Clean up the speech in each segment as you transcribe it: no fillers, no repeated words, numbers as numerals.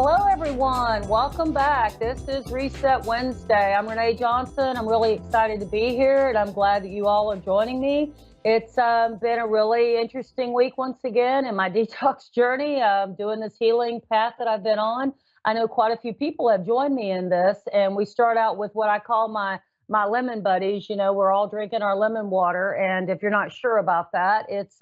Hello, everyone. Welcome back. This is Reset Wednesday. I'm Renee Johnson. I'm really excited to be here, and I'm glad that you all are joining me. It's been a really interesting week once again in my detox journey, doing this healing path that I've been on. I know quite a few people have joined me in this, and we start out with what I call my lemon buddies. You know, we're all drinking our lemon water, and if you're not sure about that, it's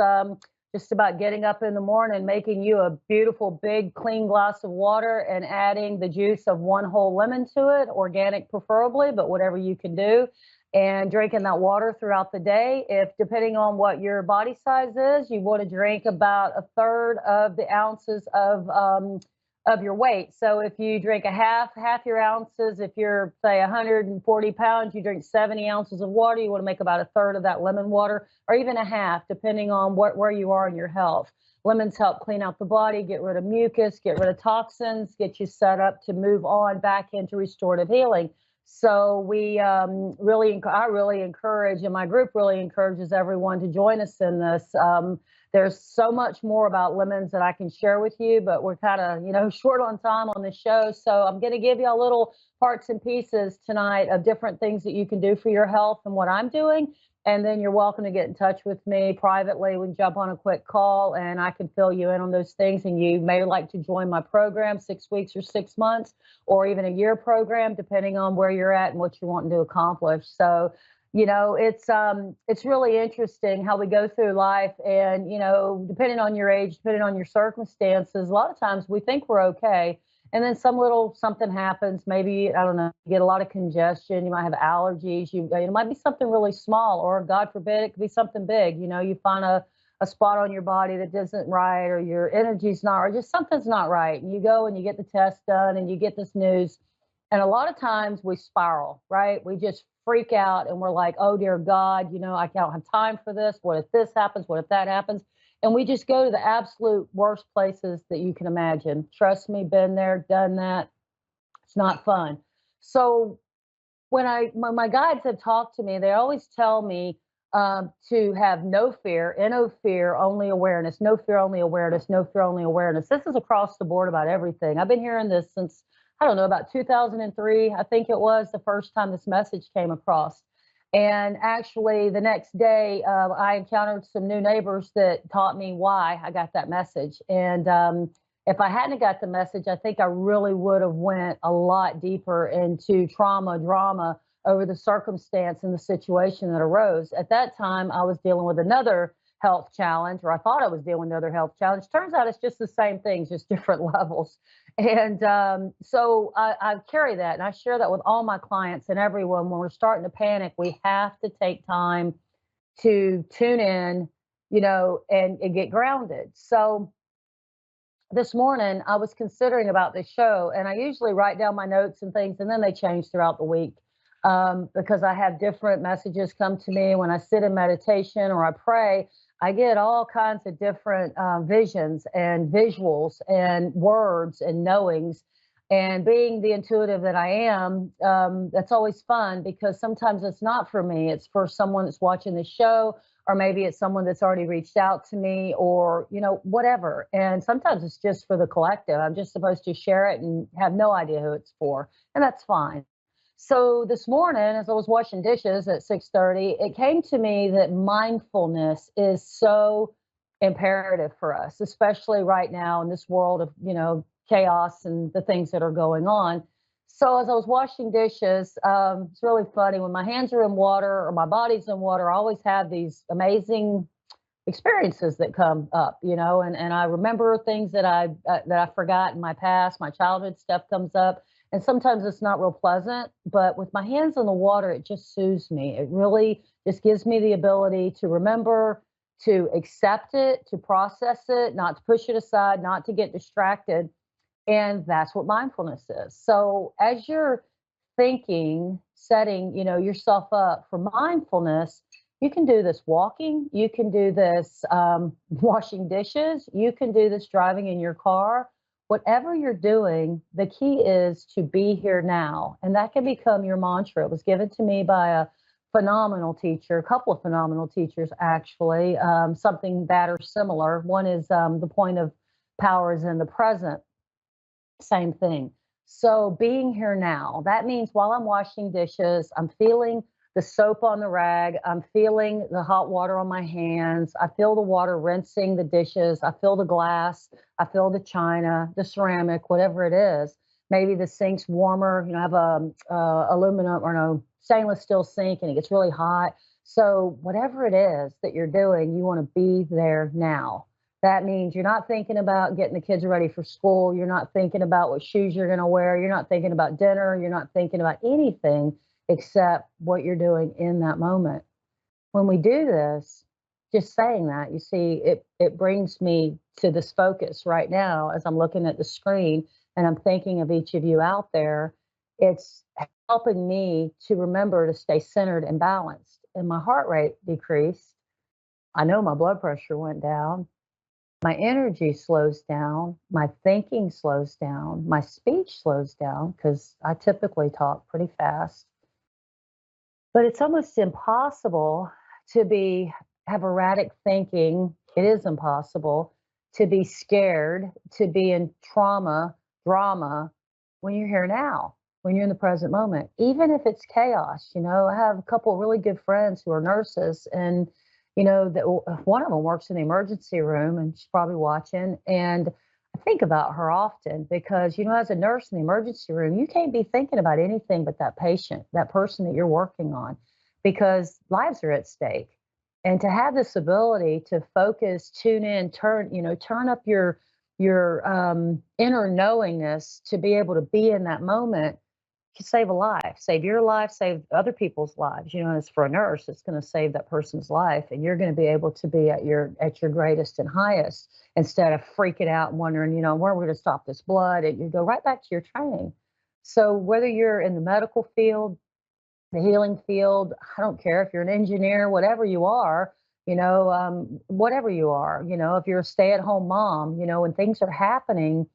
just about getting up in the morning, making you a beautiful, big, clean glass of water and adding the juice of one whole lemon to it, organic preferably, but whatever you can do, and drinking that water throughout the day. If depending on what your body size is, you want to drink about a third of the ounces of your weight. So if you drink half your ounces, if you're say 140 pounds, you drink 70 ounces of water, you want to make about a third of that lemon water, or even a half, depending on where you are in your health. Lemons help clean out the body, get rid of mucus, get rid of toxins, get you set up to move on back into restorative healing. So I really encourage, and my group really encourages everyone to join us in this. There's so much more about lemons that I can share with you, but we're kind of, short on time on the show. So I'm going to give you a little parts and pieces tonight of different things that you can do for your health and what I'm doing. And then you're welcome to get in touch with me privately. We can jump on a quick call and I can fill you in on those things. And you may like to join my program, 6 weeks or 6 months, or even a year program, depending on where you're at and what you're wanting to accomplish. So it's really interesting how we go through life, and depending on your age, depending on your circumstances, a lot of times we think we're okay, and then some little something happens. Maybe, I don't know, you get a lot of congestion, you might have allergies, it might be something really small, or God forbid it could be something big. You find a spot on your body that isn't right, or your energy's not, or just something's not right, and you go and you get the test done and you get this news. And a lot of times we spiral, right? We just freak out and we're like, oh, dear God, I don't have time for this. What if this happens? What if that happens? And we just go to the absolute worst places that you can imagine. Trust me, been there, done that. It's not fun. So when my guides have talked to me, they always tell me to have no fear, no fear, only awareness, no fear, only awareness, no fear, only awareness. This is across the board about everything. I've been hearing this since, I don't know, about 2003, I think it was the first time this message came across. And actually, the next day, I encountered some new neighbors that taught me why I got that message. And if I hadn't got the message, I think I really would have went a lot deeper into trauma, drama over the circumstance and the situation that arose. At that time, I was dealing with another health challenge, or I thought I was dealing with another health challenge. Turns out it's just the same things, just different levels. And so I carry that, and I share that with all my clients and everyone. When we're starting to panic, we have to take time to tune in, and get grounded. So this morning I was considering about this show, and I usually write down my notes and things, and then they change throughout the week, because I have different messages come to me when I sit in meditation or I pray. I get all kinds of different visions and visuals and words and knowings. And being the intuitive that I am, that's always fun, because sometimes it's not for me. It's for someone that's watching the show, or maybe it's someone that's already reached out to me, or, whatever. And sometimes it's just for the collective. I'm just supposed to share it and have no idea who it's for. And that's fine. So this morning, as I was washing dishes at 6:30, it came to me that mindfulness is so imperative for us, especially right now in this world of, chaos and the things that are going on. So as I was washing dishes, it's really funny, when my hands are in water or my body's in water, I always have these amazing experiences that come up, and I remember things that I forgot in my past. My childhood stuff comes up, and sometimes it's not real pleasant, but with my hands in the water, it just soothes me. It really just gives me the ability to remember, to accept it, to process it, not to push it aside, not to get distracted. And that's what mindfulness is. So as you're thinking, setting, yourself up for mindfulness, you can do this walking, you can do this washing dishes, you can do this driving in your car. Whatever you're doing, the key is to be here now. And that can become your mantra. It was given to me by a phenomenal teacher, a couple of phenomenal teachers, actually, something that or similar. One is the point of power is in the present. Same thing. So being here now, that means while I'm washing dishes, I'm feeling the soap on the rag, I'm feeling the hot water on my hands, I feel the water rinsing the dishes, I feel the glass, I feel the china, the ceramic, whatever it is. Maybe the sink's warmer, I have a, aluminum or no stainless steel sink and it gets really hot. So whatever it is that you're doing, you want to be there now. That means you're not thinking about getting the kids ready for school. You're not thinking about what shoes you're going to wear. You're not thinking about dinner. You're not thinking about anything except what you're doing in that moment. When we do this, just saying that, you see, it brings me to this focus right now as I'm looking at the screen and I'm thinking of each of you out there. It's helping me to remember to stay centered and balanced. And my heart rate decreased. I know my blood pressure went down, my energy slows down, my thinking slows down, my speech slows down because I typically talk pretty fast. But it's almost impossible to be have erratic thinking. It is impossible to be scared, to be in trauma, drama when you're here now, when you're in the present moment, even if it's chaos. I have a couple of really good friends who are nurses, and that one of them works in the emergency room, and she's probably watching. And I think about her often because, as a nurse in the emergency room, you can't be thinking about anything but that patient, that person that you're working on, because lives are at stake. And to have this ability to focus, tune in, turn up your inner knowingness to be able to be in that moment can save a life, save your life, save other people's lives. And it's for a nurse, it's going to save that person's life, and you're going to be able to be at your greatest and highest instead of freaking out and wondering, where we're going to stop this blood. And you go right back to your training. So whether you're in the medical field, the healing field, I don't care if you're an engineer, whatever you are, whatever you are, if you're a stay-at-home mom, when things are happening,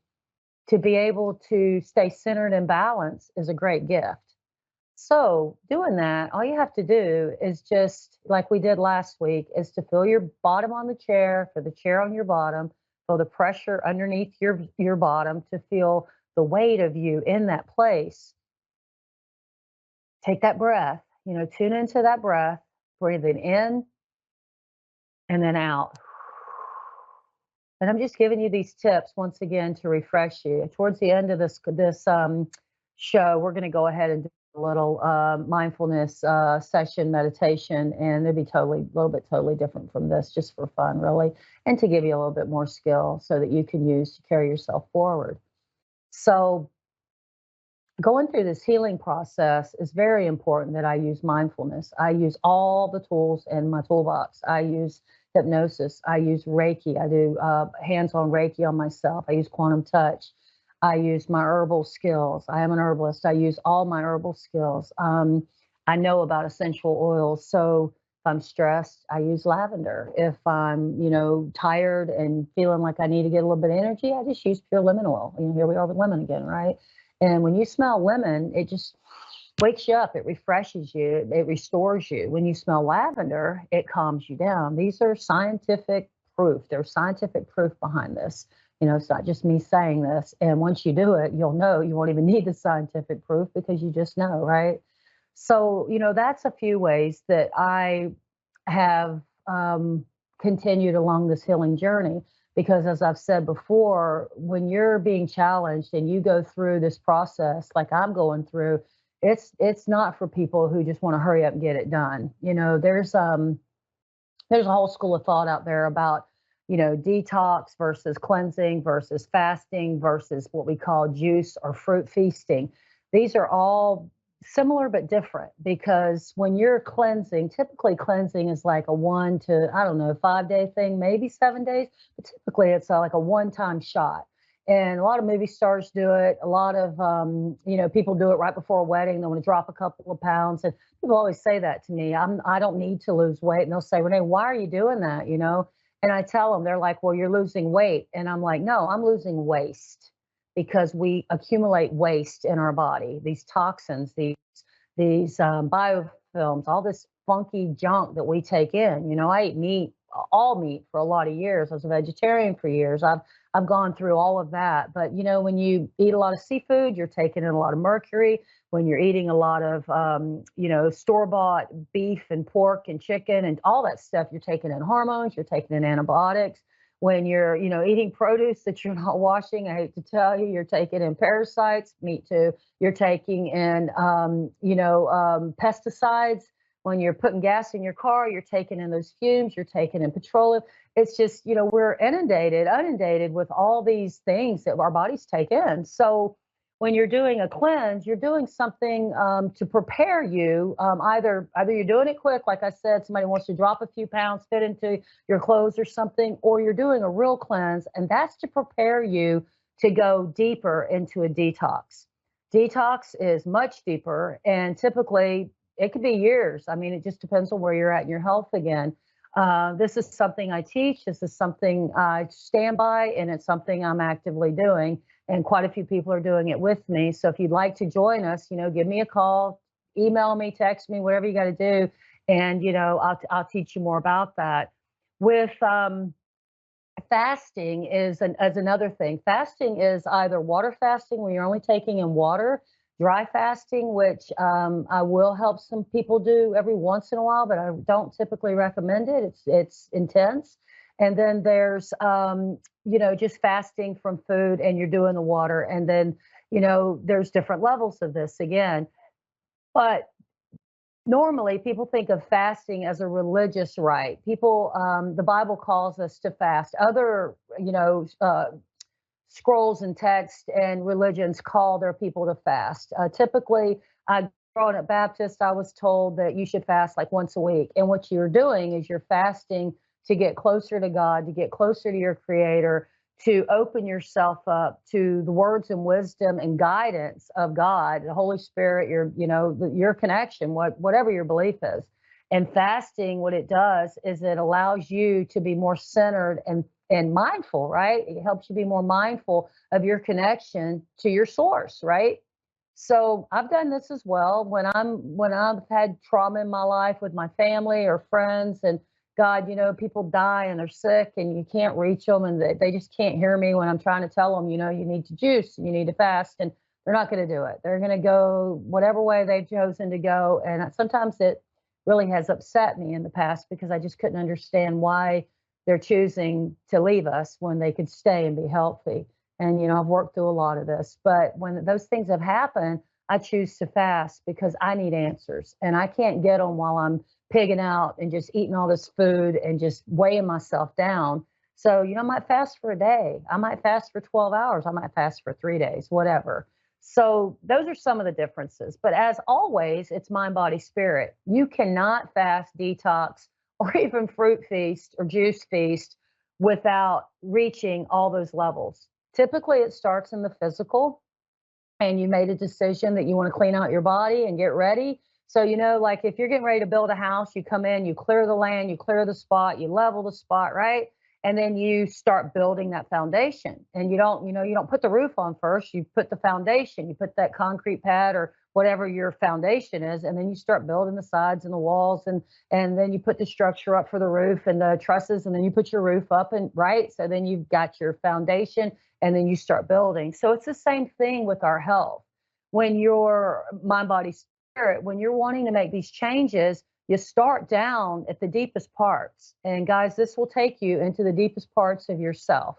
to be able to stay centered and balanced is a great gift. So doing that, all you have to do is just like we did last week, is to feel your bottom on the chair, feel the chair on your bottom, feel the pressure underneath your bottom, to feel the weight of you in that place. Take that breath, tune into that breath, breathing in and then out. And I'm just giving you these tips once again to refresh you. Towards the end of this show, we're going to go ahead and do a little mindfulness session meditation, and it'll be totally different from this, just for fun, really, and to give you a little bit more skill so that you can use to carry yourself forward. So going through this healing process is very important that I use mindfulness. I use all the tools in my toolbox. I use hypnosis. I use Reiki. I do hands-on Reiki on myself. I use quantum touch. I use my herbal skills. I am an herbalist. I use all my herbal skills. I know about essential oils. So if I'm stressed, I use lavender. If I'm, tired and feeling like I need to get a little bit of energy, I just use pure lemon oil. Here we are with lemon again, right? And when you smell lemon, it just wakes you up. It refreshes you. It restores you. When you smell lavender, it calms you down. These are scientific proof. There's scientific proof behind this. It's not just me saying this. And once you do it, you'll know. You won't even need the scientific proof because you just know, right? So, that's a few ways that I have continued along this healing journey. Because as I've said before, when you're being challenged and you go through this process like I'm going through, it's not for people who just want to hurry up and get it done. There's a whole school of thought out there about, detox versus cleansing versus fasting versus what we call juice or fruit feasting. These are all similar but different, because when you're cleansing, typically cleansing is like a 1 to, I don't know, 5-day thing, maybe 7 days, but typically it's like a one-time shot. And a lot of movie stars do it. A lot of, people do it right before a wedding. They want to drop a couple of pounds. And people always say that to me. I don't need to lose weight. And they'll say, Renee, why are you doing that? And I tell them, they're like, well, you're losing weight. And I'm like, no, I'm losing waste, because we accumulate waste in our body, these toxins, these biofilms, all this funky junk that we take in. I eat meat all meat for a lot of years. I was a vegetarian for years. I've gone through all of that. But you know, when you eat a lot of seafood, you're taking in a lot of mercury. When you're eating a lot of you know, store-bought beef and pork and chicken and all that stuff, you're taking in hormones, you're taking in antibiotics. When you're, you know, eating produce that you're not washing, I hate to tell you, you're taking in parasites, meat too. You're taking in, you know, pesticides. When you're putting gas in your car, you're taking in those fumes, you're taking in petroleum. It's just, you know, we're inundated with all these things that our bodies take in. So when you're doing a cleanse, you're doing something to prepare you. Either you're doing it quick, like I said, somebody wants to drop a few pounds, fit into your clothes or something, or you're doing a real cleanse, and that's to prepare you to go deeper into a detox. Detox is much deeper, and typically it could be years. I mean, it just depends on where you're at in your health again. This is something I teach. This is something I stand by, and it's something I'm actively doing. And quite a few people are doing it with me. So if you'd like to join us, you know, give me a call, email me, text me, whatever you got to do, and you know, I'll teach you more about that. With fasting as another thing. Fasting is either water fasting, where you're only taking in water, dry fasting, which I will help some people do every once in a while, but I don't typically recommend it. It's intense. And then there's you know, just fasting from food, and you're doing the water. And then, you know, there's different levels of this again. But normally people think of fasting as a religious rite. People, the Bible calls us to fast. Other, you know, scrolls and text and religions call their people to fast. Typically, growing up Baptist, I was told that you should fast like once a week. And what you're doing is you're fasting to get closer to God, to get closer to your Creator, to open yourself up to the words and wisdom and guidance of God, the Holy Spirit, your, you know, your connection, whatever your belief is. And fasting, what it does is it allows you to be more centered and mindful, right? It helps you be more mindful of your connection to your source, right? So I've done this as well when I've had trauma in my life with my family or friends, and God, you know, people die and they're sick and you can't reach them, and they just can't hear me when I'm trying to tell them, you know, you need to juice and you need to fast, and they're not going to do it. They're going to go whatever way they've chosen to go. And sometimes it really has upset me in the past, because I just couldn't understand why they're choosing to leave us when they could stay and be healthy. And, you know, I've worked through a lot of this, but when those things have happened, I choose to fast because I need answers, and I can't get them while I'm pigging out and just eating all this food and just weighing myself down. So, you know, I might fast for a day. I might fast for 12 hours. I might fast for 3 days, whatever. So those are some of the differences. But as always, it's mind, body, spirit. You cannot fast, detox, or even fruit feast or juice feast without reaching all those levels. Typically, it starts in the physical, and you made a decision that you want to clean out your body and get ready. So, you know, like if you're getting ready to build a house, you come in, you clear the land, you clear the spot, you level the spot, right? And then you start building that foundation. And you don't, you know, you don't put the roof on first, you put the foundation, you put that concrete pad or whatever your foundation is, and then you start building the sides and the walls, and then you put the structure up for the roof and the trusses, and then you put your roof up, and right? So then you've got your foundation, and then you start building. So it's the same thing with our health. When your mind, body, spirit, when you're wanting to make these changes, you start down at the deepest parts. And guys, this will take you into the deepest parts of yourself.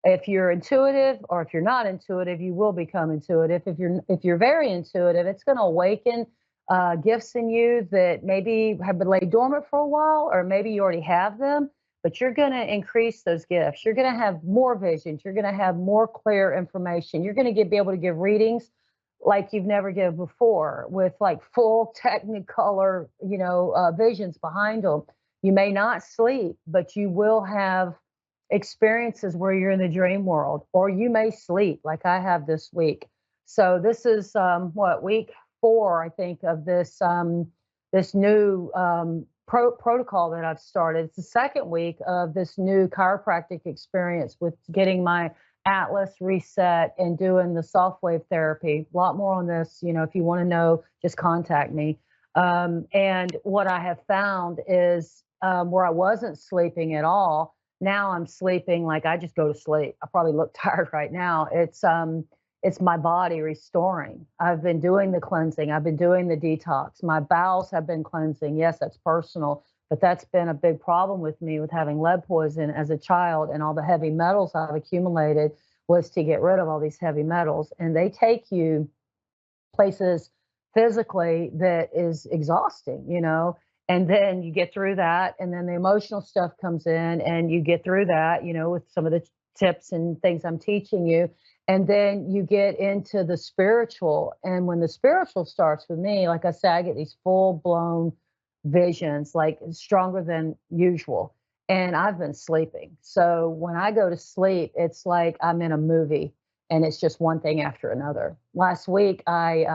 If you're intuitive, or if you're not intuitive, you will become intuitive. If you're very intuitive, it's going to awaken gifts in you that maybe have been laid dormant for a while, or maybe you already have them, but you're going to increase those gifts. You're going to have more visions. You're going to have more clear information. You're going to be able to give readings like you've never given before, with like full technicolor, you know, visions behind them. You may not sleep, but you will have experiences where you're in the dream world, or you may sleep like I have this week. So this is what, week 4, I think, of this new protocol that I've started. It's the second week of this new chiropractic experience with getting my Atlas reset and doing the soft wave therapy. A lot more on this, you know, if you want to know, just contact me. And what I have found is where I wasn't sleeping at all. Now I'm sleeping like I just go to sleep. I probably look tired right now. It's my body restoring. I've been doing the cleansing. I've been doing the detox. My bowels have been cleansing. Yes, that's personal, but that's been a big problem with me with having lead poison as a child and all the heavy metals I've accumulated was to get rid of all these heavy metals. And they take you places physically that is exhausting, and then you get through that, and then the emotional stuff comes in, and you get through that, with some of the tips and things I'm teaching you. And then you get into the spiritual. And when the spiritual starts with me, like I said, I get these full blown visions, like stronger than usual. And I've been sleeping. So when I go to sleep, it's like I'm in a movie and it's just one thing after another. Last week, I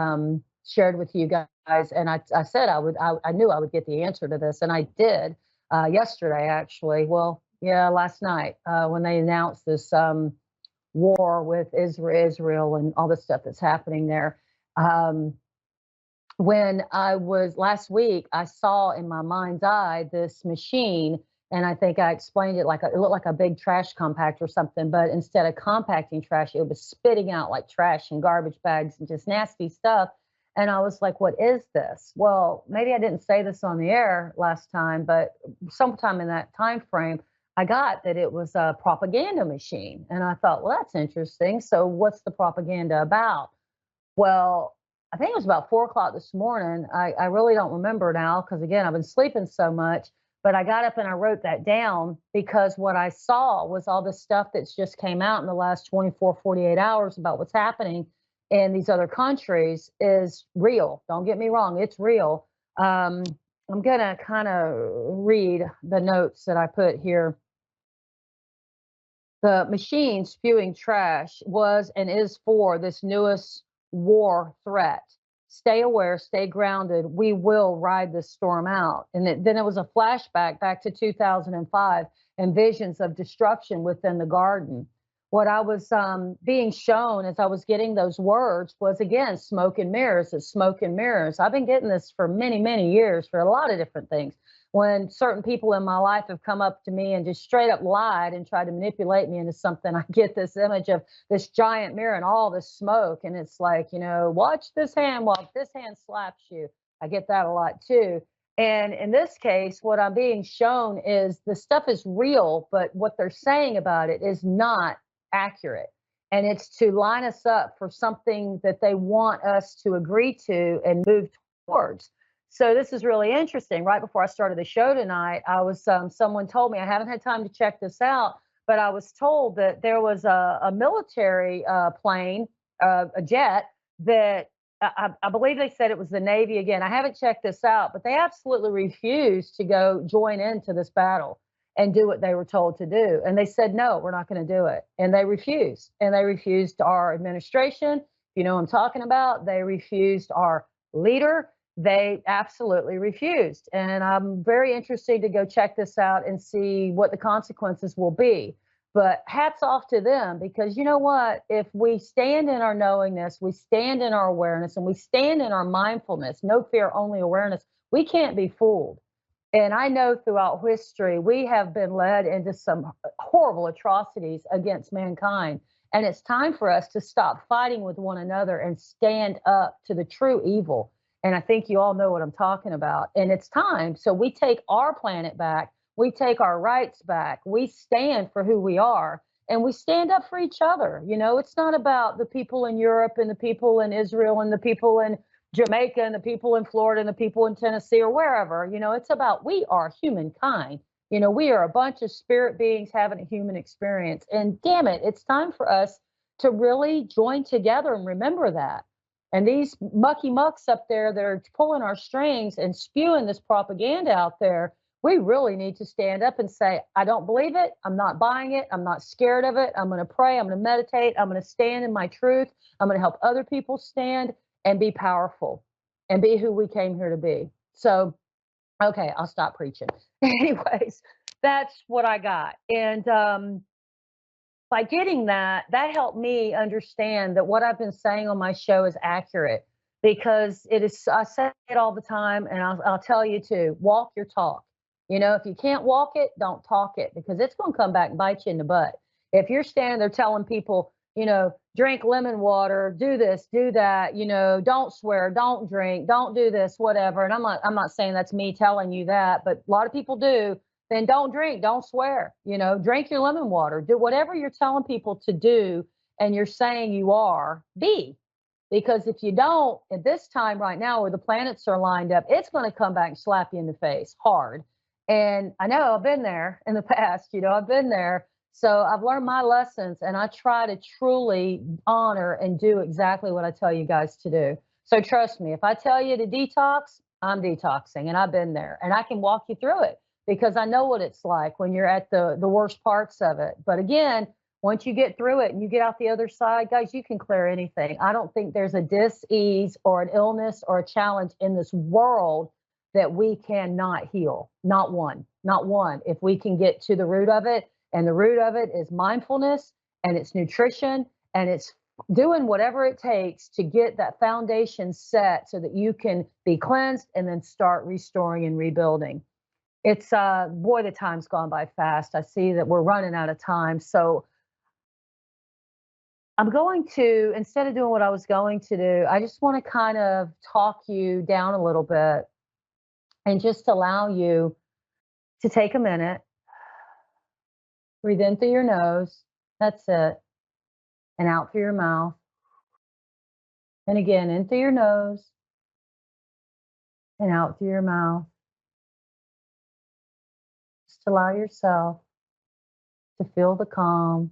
shared with you guys, and I said I knew I would get the answer to this, and I did yesterday, actually. Well, yeah, last night when they announced this war with Israel and all the stuff that's happening there. Um, when I was last week, I saw in my mind's eye this machine, and I think I explained it like it looked like a big trash compactor or something, but instead of compacting trash, it was spitting out like trash and garbage bags and just nasty stuff. And I was like, what is this? Well, maybe I didn't say this on the air last time, but sometime in that time frame, I got that it was a propaganda machine. And I thought, well, that's interesting. So what's the propaganda about? Well, I think it was about 4 o'clock this morning. I really don't remember now because, again, I've been sleeping so much. But I got up and I wrote that down because what I saw was all the stuff that's just came out in the last 24, 48 hours about what's happening in these other countries is real. Don't get me wrong, it's real. I'm going to kind of read the notes that I put here. The machine spewing trash was and is for this newest war threat. Stay aware, stay grounded. We will ride this storm out. And then it was a flashback back to 2005 and visions of destruction within the garden. What I was being shown as I was getting those words was, again, smoke and mirrors. It's smoke and mirrors. I've been getting this for many, many years for a lot of different things. When certain people in my life have come up to me and just straight up lied and tried to manipulate me into something, I get this image of this giant mirror and all this smoke. And it's like, watch this hand while this hand slaps you. I get that a lot too. And in this case, what I'm being shown is the stuff is real, but what they're saying about it is not accurate. And it's to line us up for something that they want us to agree to and move towards. So this is really interesting. Right before I started the show tonight, I was someone told me, I haven't had time to check this out, but I was told that there was a military plane, a jet that I believe they said it was the Navy. Again, I haven't checked this out, but they absolutely refused to go join into this battle and do what they were told to do. And they said, no, we're not going to do it. And they refused. And they refused our administration. You know what I'm talking about? They refused our leader. They absolutely refused. And I'm very interested to go check this out and see what the consequences will be. But hats off to them, because you know what? If we stand in our knowingness, we stand in our awareness, and we stand in our mindfulness, no fear, only awareness, we can't be fooled. And I know throughout history, we have been led into some horrible atrocities against mankind. And it's time for us to stop fighting with one another and stand up to the true evil. And I think you all know what I'm talking about. And it's time. So we take our planet back. We take our rights back. We stand for who we are, and we stand up for each other. It's not about the people in Europe and the people in Israel and the people in Jamaica and the people in Florida and the people in Tennessee or wherever. It's about we are humankind. We are a bunch of spirit beings having a human experience. And damn it, it's time for us to really join together and remember that. And these mucky mucks up there that are pulling our strings and spewing this propaganda out there, we really need to stand up and say, I don't believe it. I'm not buying it. I'm not scared of it. I'm going to pray. I'm going to meditate. I'm going to stand in my truth. I'm going to help other people stand and be powerful and be who we came here to be. So, okay, I'll stop preaching. Anyways, that's what I got. And by getting that helped me understand that what I've been saying on my show is accurate, because it is, I say it all the time, and I'll tell you too, walk your talk. If you can't walk it, don't talk it because it's going to come back and bite you in the butt. If you're standing there telling people, drink lemon water, do this, do that, don't swear, don't drink, don't do this, whatever. And I'm not saying that's me telling you that, but a lot of people do. Then don't drink, don't swear, drink your lemon water, do whatever you're telling people to do and you're saying you are, be. Because if you don't, at this time right now where the planets are lined up, it's going to come back and slap you in the face hard. And I know I've been there in the past, I've been there. So I've learned my lessons and I try to truly honor and do exactly what I tell you guys to do. So trust me, if I tell you to detox, I'm detoxing and I've been there and I can walk you through it because I know what it's like when you're at the worst parts of it. But again, once you get through it and you get out the other side, guys, you can clear anything. I don't think there's a dis-ease or an illness or a challenge in this world that we cannot heal. Not one, not one. If we can get to the root of it, and the root of it is mindfulness and it's nutrition and it's doing whatever it takes to get that foundation set so that you can be cleansed and then start restoring and rebuilding. It's boy, the time's gone by fast. I see that we're running out of time. So I'm going to, instead of doing what I was going to do, I just want to kind of talk you down a little bit and just allow you to take a minute, breathe in through your nose. That's it. And out through your mouth. And again, in through your nose and out through your mouth. Just allow yourself to feel the calm.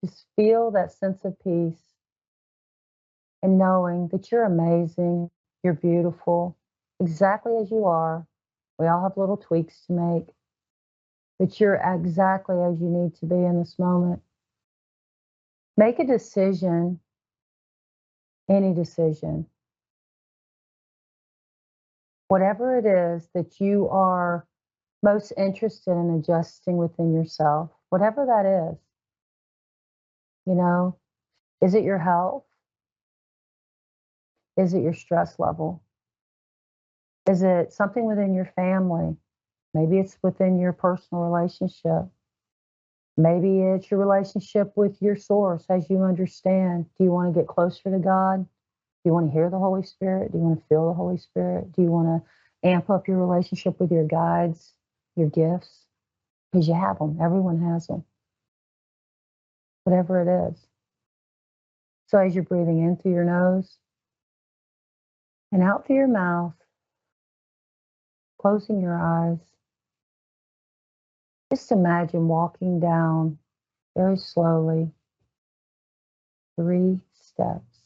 Just feel that sense of peace and knowing that you're amazing, you're beautiful, exactly as you are. We all have little tweaks to make, but you're exactly as you need to be in this moment. Make a decision, any decision, whatever it is that you are most interested in adjusting within yourself, whatever that is. Is it your health? Is it your stress level? Is it something within your family? Maybe it's within your personal relationship. Maybe it's your relationship with your source as you understand. Do you want to get closer to God? Do you want to hear the Holy Spirit? Do you want to feel the Holy Spirit? Do you want to amp up your relationship with your guides, your gifts? Because you have them. Everyone has them. Whatever it is. So as you're breathing in through your nose and out through your mouth, closing your eyes, just imagine walking down very slowly 3 steps,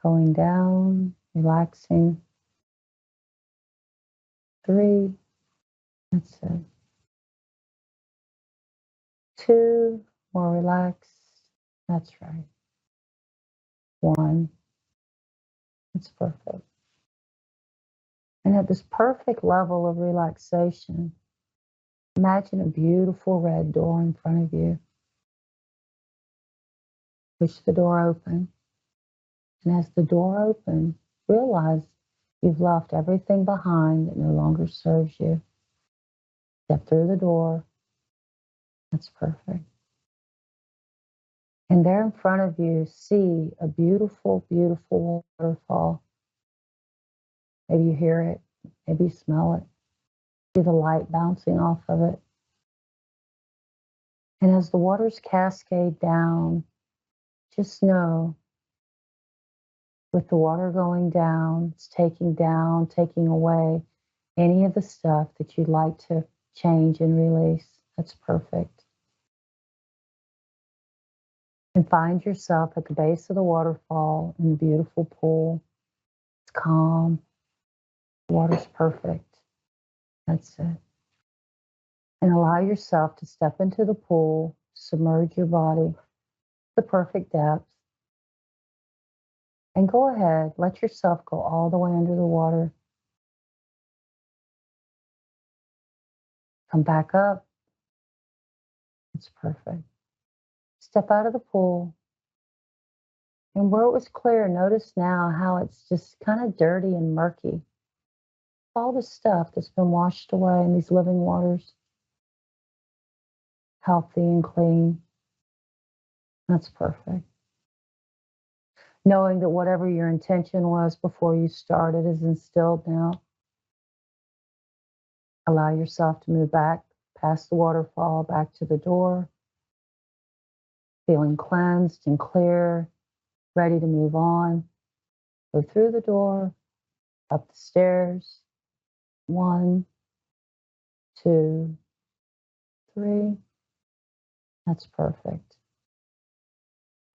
going down, relaxing. 3, that's it. 2, more relaxed. That's right. 1, that's perfect. And at this perfect level of relaxation, imagine a beautiful red door in front of you. Push the door open. And as the door opens, realize you've left everything behind that no longer serves you. Step through the door. That's perfect. And there in front of you, see a beautiful, beautiful waterfall. Maybe you hear it. Maybe you smell it. See the light bouncing off of it. And as the waters cascade down, just know with the water going down, it's taking away any of the stuff that you'd like to change and release. That's perfect. And find yourself at the base of the waterfall in the beautiful pool. It's calm. The water's perfect. That's it. And allow yourself to step into the pool, submerge your body, the perfect depth. And go ahead, let yourself go all the way under the water. Come back up. It's perfect. Step out of the pool. And where it was clear, notice now how it's just kind of dirty and murky. all the stuff that's been washed away in these living waters, healthy and clean. That's perfect. Knowing that whatever your intention was before you started is instilled now. Allow yourself to move back past the waterfall, back to the door, feeling cleansed and clear, ready to move on. Go through the door, up the stairs. 1, 2, 3. That's perfect.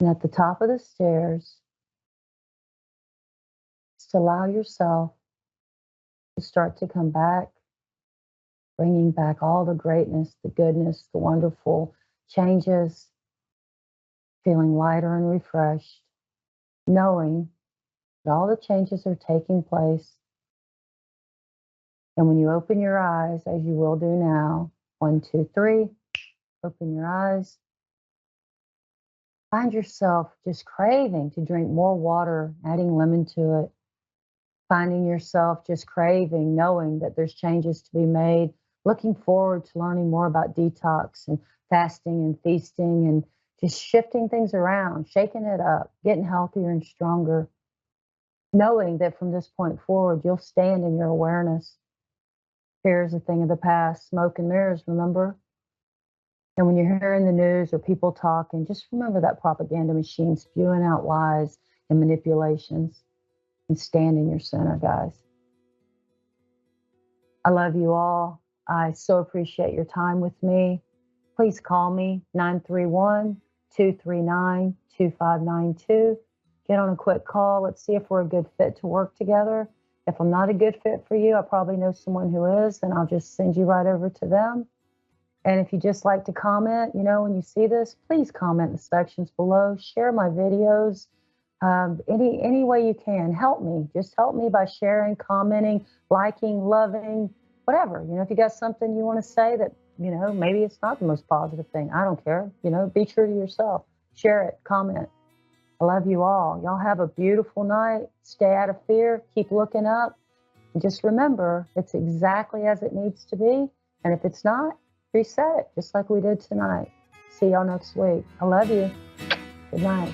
And at the top of the stairs, just allow yourself to start to come back, bringing back all the greatness, the goodness, the wonderful changes, feeling lighter and refreshed, knowing that all the changes are taking place. And when you open your eyes, as you will do now, 1, 2, 3, open your eyes. Find yourself just craving to drink more water, adding lemon to it. Finding yourself just craving, knowing that there's changes to be made. Looking forward to learning more about detox and fasting and feasting and just shifting things around, shaking it up, getting healthier and stronger. Knowing that from this point forward, you'll stand in your awareness. Fear is a thing of the past. Smoke and mirrors, remember? And when you're hearing the news or people talking, just remember that propaganda machine spewing out lies and manipulations, and stand in your center, guys. I love you all. I so appreciate your time with me. Please call me, 931-239-2592. Get on a quick call. Let's see if we're a good fit to work together. If I'm not a good fit for you, I probably know someone who is, then I'll just send you right over to them. And if you just like to comment, when you see this, please comment in the sections below. Share my videos. Any way you can, help me. Just help me by sharing, commenting, liking, loving, whatever. If you got something you want to say that, maybe it's not the most positive thing. I don't care. Be true to yourself. Share it, comment. I love you all. Y'all have a beautiful night. Stay out of fear. Keep looking up. And just remember, it's exactly as it needs to be. And if it's not, reset it, just like we did tonight. See y'all next week. I love you. Good night.